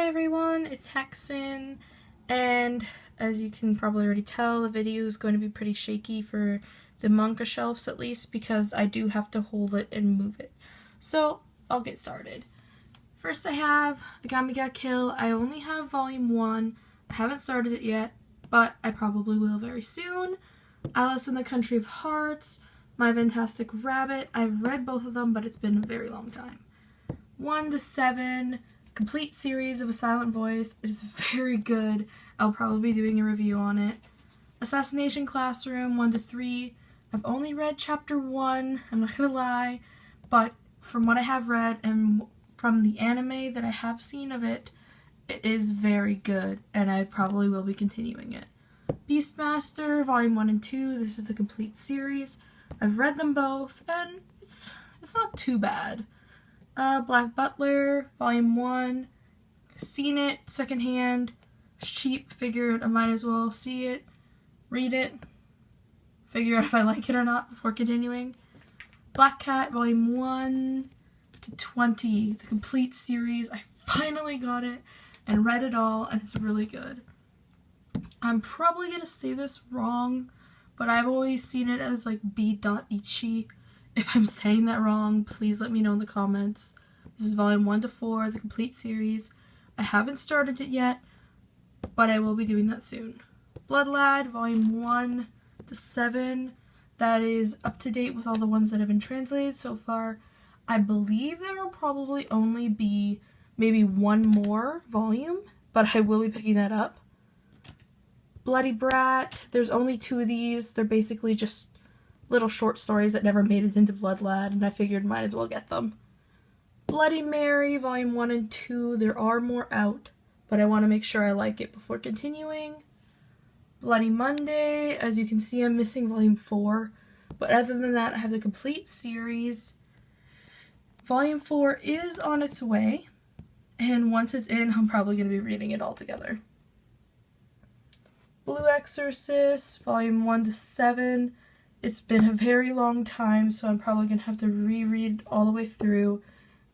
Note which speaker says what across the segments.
Speaker 1: Hi everyone, it's Hexen, and as you can probably already tell, the video is going to be pretty shaky for the manga shelves at least, because I do have to hold it and move it. So, I'll get started. First I have Agami Ga Kill. I only have volume 1. I haven't started it yet, but I probably will very soon. Alice in the Country of Hearts, My Fantastic Rabbit. I've read both of them, but it's been a very long time. 1 to 7, complete series of A Silent Voice. It is very good. I'll probably be doing a review on it. Assassination Classroom, 1 to 3. I've only read chapter 1, I'm not gonna lie, but from what I have read and from the anime that I have seen of it, it is very good, and I probably will be continuing it. Beastmaster, volume 1 and 2. This is the complete series. I've read them both, and it's not too bad. Black Butler, volume 1. Seen it secondhand. It's cheap, figured I might as well see it, read it, figure out if I like it or not before continuing. Black Cat, volume 1 to 20, the complete series. I finally got it and read it all, and it's really good. I'm probably gonna say this wrong, but I've always seen it as like B.Ichi. If I'm saying that wrong, please let me know in the comments. This is volume 1 to 4, the complete series. I haven't started it yet, but I will be doing that soon. Blood Lad, volume 1 to 7. That is up to date with all the ones that have been translated so far. I believe there will probably only be maybe one more volume, but I will be picking that up. Bloody Brat, there's only 2 of these. They're basically just little short stories that never made it into Blood Lad, and I figured might as well get them. Bloody Mary, volume 1 and 2. There are more out, but I want to make sure I like it before continuing. Bloody Monday, as you can see I'm missing volume 4, but other than that I have the complete series. Volume 4 is on its way, and once it's in I'm probably going to be reading it all together. Blue Exorcist, volume 1 to 7. It's been a very long time, so I'm probably going to have to reread all the way through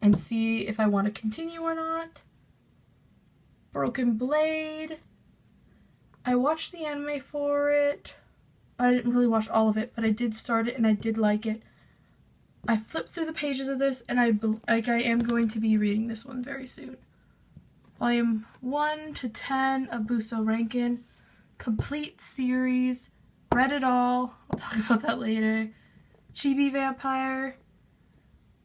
Speaker 1: and see if I want to continue or not. Broken Blade. I watched the anime for it. I didn't really watch all of it, but I did start it and I did like it. I flipped through the pages of this, and I am going to be reading this one very soon. Volume 1 to 10 of Buso Rankin. Complete series. Read it all. I'll talk about that later. Chibi Vampire.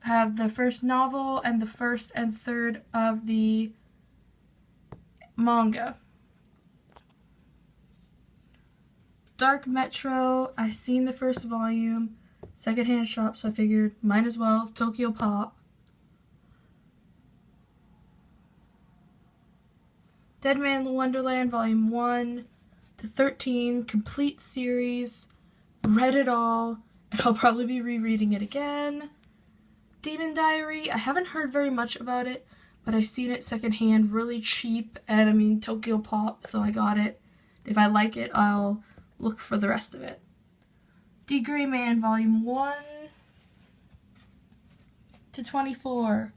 Speaker 1: I have the first novel and the first and third of the manga. Dark Metro. I've seen the first volume. Secondhand shop, so I figured might as well. It's Tokyo Pop. Dead Man Wonderland, volume 1 to 13, complete series. Read it all, and I'll probably be rereading it again. Demon Diary, I haven't heard very much about it, but I've seen it secondhand, really cheap, and I mean Tokyo Pop, so I got it. If I like it, I'll look for the rest of it. D. Gray Man, volume 1 to 24.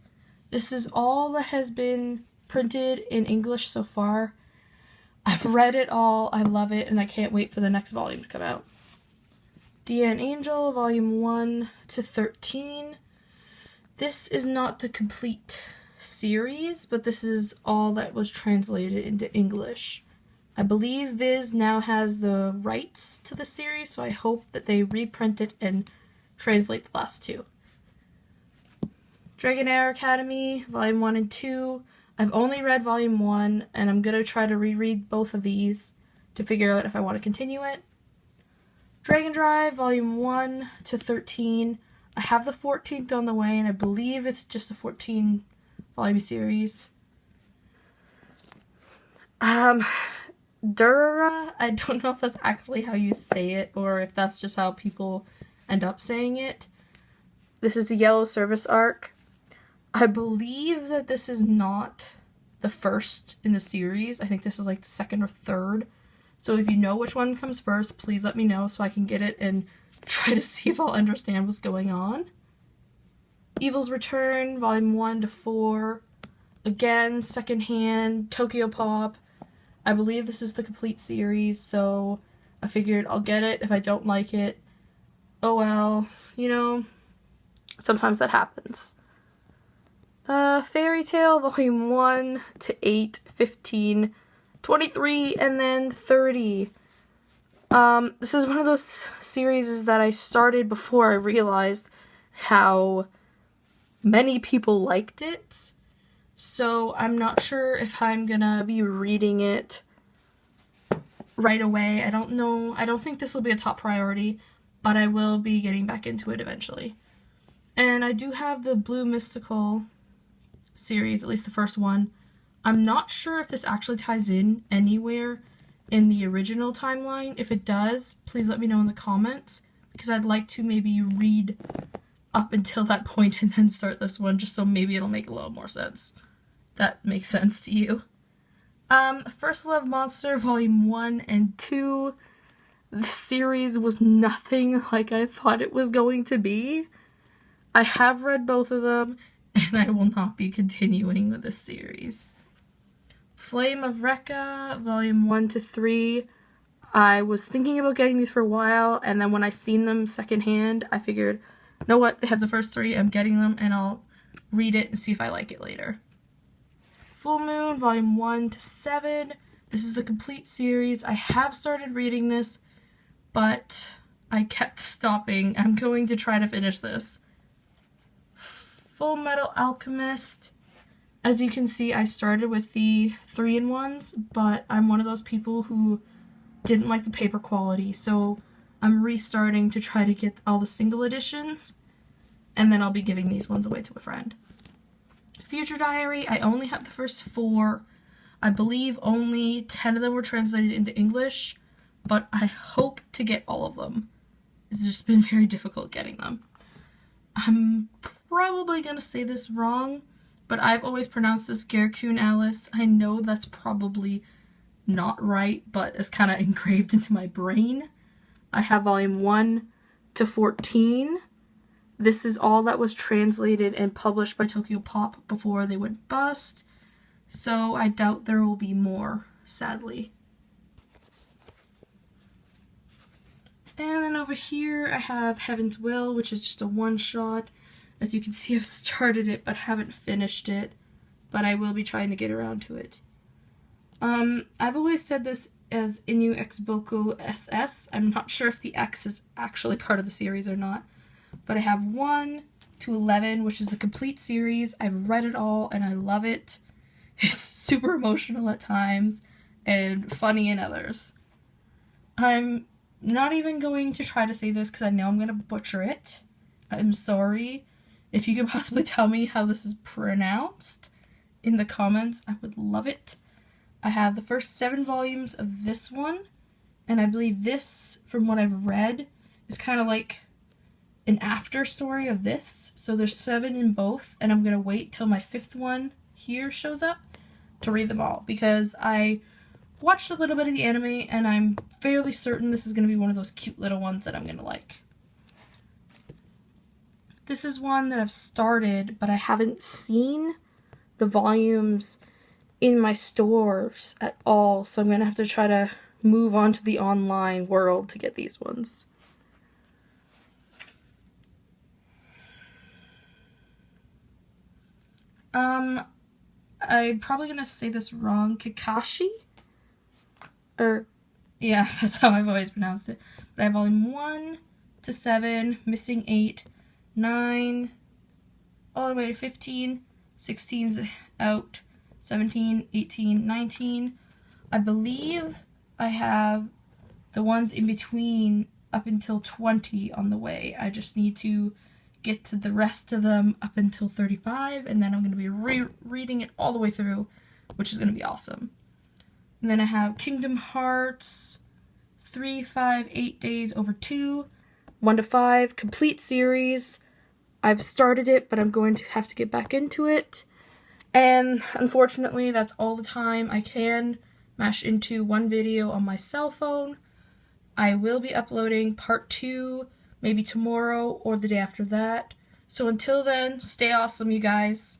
Speaker 1: This is all that has been printed in English so far. I've read it all, I love it, and I can't wait for the next volume to come out. Dia and Angel, volume 1 to 13. This is not the complete series, but this is all that was translated into English. I believe Viz now has the rights to the series, so I hope that they reprint it and translate the last 2. Dragonair Academy, volume 1 and 2. I've only read volume 1, and I'm going to try to reread both of these to figure out if I want to continue it. Dragon Drive, volume 1 to 13. I have the 14th on the way, and I believe it's just a 14-volume series. Durara, I don't know if that's actually how you say it, or if that's just how people end up saying it. This is the Yellow Service arc. I believe that this is not the first in the series. I think this is like the second or third. So if you know which one comes first, please let me know so I can get it and try to see if I'll understand what's going on. Evil's Return, volume 1 to 4. again, secondhand, Tokyo Pop. I believe this is the complete series, so I figured I'll get it. If I don't like it, oh well, you know, sometimes that happens. Fairy Tail Volume 1 to 8, 15, 23, and then 30. This is one of those series that I started before I realized how many people liked it. So I'm not sure if I'm gonna be reading it right away. I don't know. I don't think this will be a top priority, but I will be getting back into it eventually. And I do have the Blue Mystical series, at least the first one. I'm not sure if this actually ties in anywhere in the original timeline. If it does, please let me know in the comments, because I'd like to maybe read up until that point and then start this one, just so maybe it'll make a little more sense. That makes sense to you. First Love Monster Volume 1 and 2. The series was nothing like I thought it was going to be. I have read both of them, and I will not be continuing with this series. Flame of Recca, Volume 1 to 3. I was thinking about getting these for a while, and then when I seen them secondhand, I figured, you know what, they have the first 3, I'm getting them, and I'll read it and see if I like it later. Full Moon, Volume 1 to 7. This is the complete series. I have started reading this, but I kept stopping. I'm going to try to finish this. Full Metal Alchemist. As you can see, I started with the 3-in-1s, but I'm one of those people who didn't like the paper quality, so I'm restarting to try to get all the single editions, and then I'll be giving these ones away to a friend. Future Diary, I only have the first 4. I believe only 10 of them were translated into English, but I hope to get all of them. It's just been very difficult getting them. I'm probably going to say this wrong, but I've always pronounced this Gerkun Alice. I know that's probably not right, but it's kind of engraved into my brain. I have Volume 1 to 14. This is all that was translated and published by Tokyo Pop before they went bust, so I doubt there will be more, sadly. And then over here I have Heaven's Will, which is just a one-shot. As you can see, I've started it but haven't finished it, but I will be trying to get around to it. I've always said this as Inu X Boku SS. I'm not sure if the X is actually part of the series or not, but I have 1 to 11, which is the complete series. I've read it all and I love it. It's super emotional at times and funny in others. I'm not even going to try to say this because I know I'm going to butcher it. I'm sorry. If you could possibly tell me how this is pronounced in the comments, I would love it. I have the first 7 volumes of this one, and I believe this, from what I've read, is kind of like an after story of this. So there's 7 in both, and I'm going to wait till my 5th one here shows up to read them all, because I watched a little bit of the anime, and I'm fairly certain this is going to be one of those cute little ones that I'm going to like. This is one that I've started, but I haven't seen the volumes in my stores at all, so I'm going to have to try to move on to the online world to get these ones. I'm probably going to say this wrong. Kakashi? Or, yeah, that's how I've always pronounced it. But I have volume 1 to 7, missing 8, 9, all the way to 15, 16's out, 17, 18, 19. I believe I have the ones in between up until 20 on the way. I just need to get to the rest of them up until 35, and then I'm going to be rereading it all the way through, which is going to be awesome. And then I have Kingdom Hearts 3, 5, 8 Days Over 2, 1 to 5, complete series. I've started it, but I'm going to have to get back into it. And unfortunately, that's all the time I can mash into one video on my cell phone. I will be uploading part 2 maybe tomorrow or the day after that. So until then, stay awesome, you guys.